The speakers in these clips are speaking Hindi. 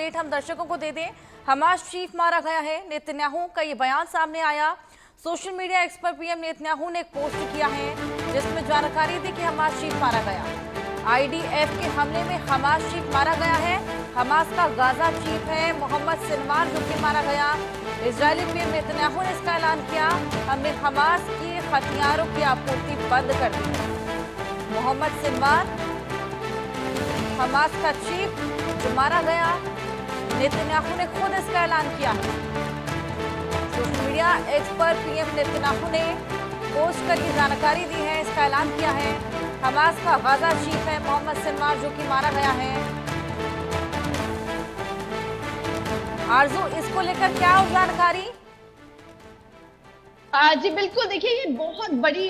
अपडेट हम दर्शकों को दे दें। हमास चीफ मारा गया है, नेतन्याहू का ये बयान सामने आया। सोशल मीडिया एक्स पर पीएम नेतन्याहू ने एक पोस्ट किया है जिसमें जानकारी दी कि हमास चीफ मारा गया। आईडीएफ के हमले में हमास चीफ मारा गया है। हमास का गाजा चीफ है मोहम्मद सिनवार, जो कि मारा गया। इजरायली पीएम नेतन्याहू ने इसका ऐलान किया, हमने हमास की हथियारों की आपूर्ति बंद कर दी है। मोहम्मद सिनवार हमास का चीफ जो मारा गया, नेतन्याहू ने खुद इसका ऐलान किया है। सोशल मीडिया एक्स पर पीएम नेतन्याहू ने पोस्ट करके जानकारी दी है, इसका ऐलान किया है। हमास का गाजा चीफ है मोहम्मद सिनवार, जो कि मारा गया है। आरजू, इसको लेकर क्या और जानकारी? जी बिल्कुल, देखिए ये बहुत बड़ी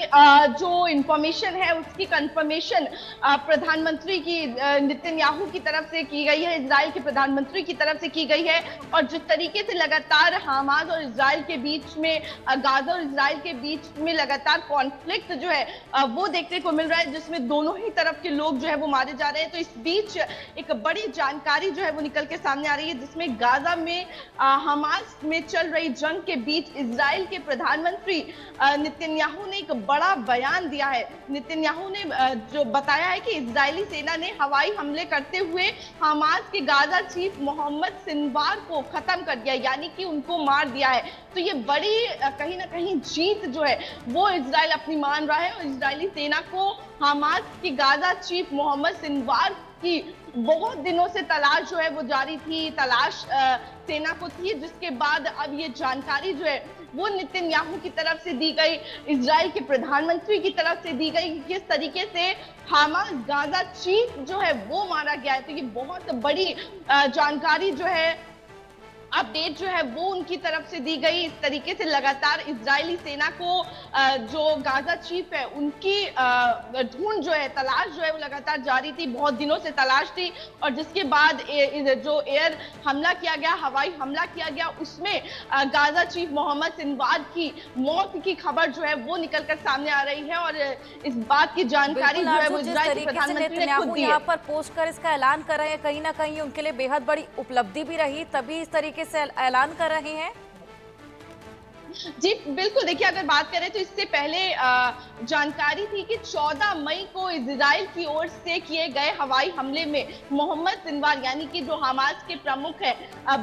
जो इंफॉर्मेशन है उसकी कंफर्मेशन प्रधानमंत्री की नेतन्याहू की तरफ से की गई है, इजराइल के प्रधानमंत्री की तरफ से की गई है। और जिस तरीके से लगातार हमास और इजराइल के बीच में, गाजा और इजराइल के बीच में लगातार कॉन्फ्लिक्ट जो है वो देखने को मिल रहा है, जिसमें दोनों ही तरफ के लोग जो है वो मारे जा रहे हैं। तो इस बीच एक बड़ी जानकारी जो है वो निकल के सामने आ रही है, जिसमें गाजा में हमास में चल रही जंग के बीच इजराइल के प्रधानमंत्री नेतन्याहू ने एक बड़ा बयान दिया है। नेतन्याहू ने जो बताया है कि इजरायली सेना ने हवाई हमले करते हुए हमास के गाजा चीफ मोहम्मद सिनवार को खत्म कर दिया, यानी कि उनको मार दिया है। तो ये बड़ी कहीं ना कहीं जीत जो है वो इजराइल अपनी मान रहा है। और इजरायली सेना को हमास के गाजा चीफ मोहम्मद सिनवार की बहुत दिनों से तलाश जो है वो जारी थी, तलाश सेना को थी, जिसके बाद अब ये जानकारी जो है वो नेतन्याहू की तरफ से दी गई, इजराइल के प्रधानमंत्री की तरफ से दी गई कि किस तरीके से हमास गाजा चीफ जो है वो मारा गया है। तो ये बहुत बड़ी जानकारी जो है, अपडेट जो है वो उनकी तरफ से दी गई। इस तरीके से लगातार इजरायली सेना को जो गाजा चीफ है उनकी ढूंढ जो है, तलाश जो है वो लगातार जारी थी, बहुत दिनों से तलाश थी। और जिसके बाद जो एयर हमला किया गया, हवाई हमला किया गया, उसमें गाजा चीफ मोहम्मद सिनवार की मौत की खबर जो है वो निकलकर सामने आ रही है। और इस बात की जानकारी जो है वो इजराइल के प्रधानमंत्री ने खुद दी है। यहाँ पर पोस्ट कर इसका ऐलान कर रहे हैं, कहीं ना कहीं उनके लिए बेहद बड़ी उपलब्धि भी रही, तभी इस तरीके से ऐलान कर रहे हैं। जी बिल्कुल, देखिए अगर बात करें तो इससे पहले जानकारी थी कि 14 मई को इजराइल की ओर से किए गए हवाई हमले में मोहम्मद सिनवार, यानी कि जो हमास के प्रमुख है,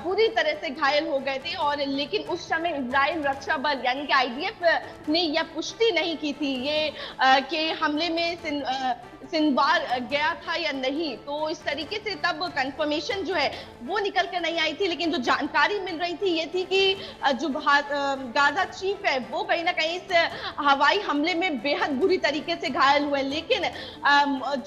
बुरी तरह से घायल हो गए थे। और लेकिन उस समय इजराइल रक्षा बल यानी कि आईडीएफ ने यह पुष्टि नहीं की थी ये कि हमले में सिनवार गया था या नहीं। तो इस तरीके से तब कंफर्मेशन जो है वो निकल कर नहीं आई थी। लेकिन जो जानकारी मिल रही थी ये थी कि जो गाजा चीफ है वो कहीं ना कहीं इस हवाई हमले में बेहद बुरी तरीके से घायल हुए। लेकिन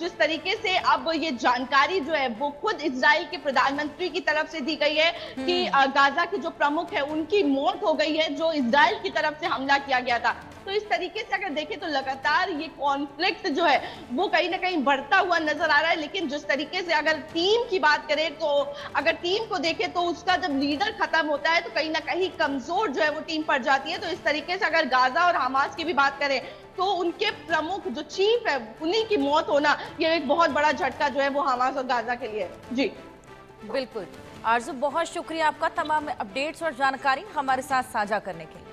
जिस तरीके से अब ये जानकारी जो है वो खुद इजराइल के प्रधानमंत्री की तरफ से दी गई है कि गाजा के जो प्रमुख है उनकी मौत हो गई है, जो इजराइल की तरफ से हमला किया गया था। तो इस तरीके से अगर देखें तो लगातार ये कॉन्फ्लिक्ट जो है वो कहीं ना कहीं बढ़ता हुआ नजर आ रहा है। लेकिन जिस तरीके से अगर टीम की बात करें तो अगर टीम को देखें तो उसका जब लीडर खत्म होता है तो कहीं ना कहीं कमजोर जो है वो टीम पड़ जाती है। तो इस तरीके से अगर गाजा और हमास की भी बात करें तो उनके प्रमुख जो चीफ है उन्हीं की मौत होना ये एक बहुत बड़ा झटका जो है वो हमास और गाजा के लिए। जी बिल्कुल आरजू, बहुत शुक्रिया आपका तमाम अपडेट्स और जानकारी हमारे साथ साझा करने के लिए।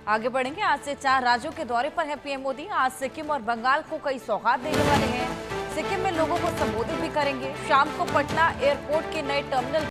आगे बढ़ेंगे। आज से 4 राज्यों के दौरे पर है पीएम मोदी। आज सिक्किम और बंगाल को कई सौगात देने वाले हैं। सिक्किम में लोगों को संबोधित भी करेंगे। शाम को पटना एयरपोर्ट के नए टर्मिनल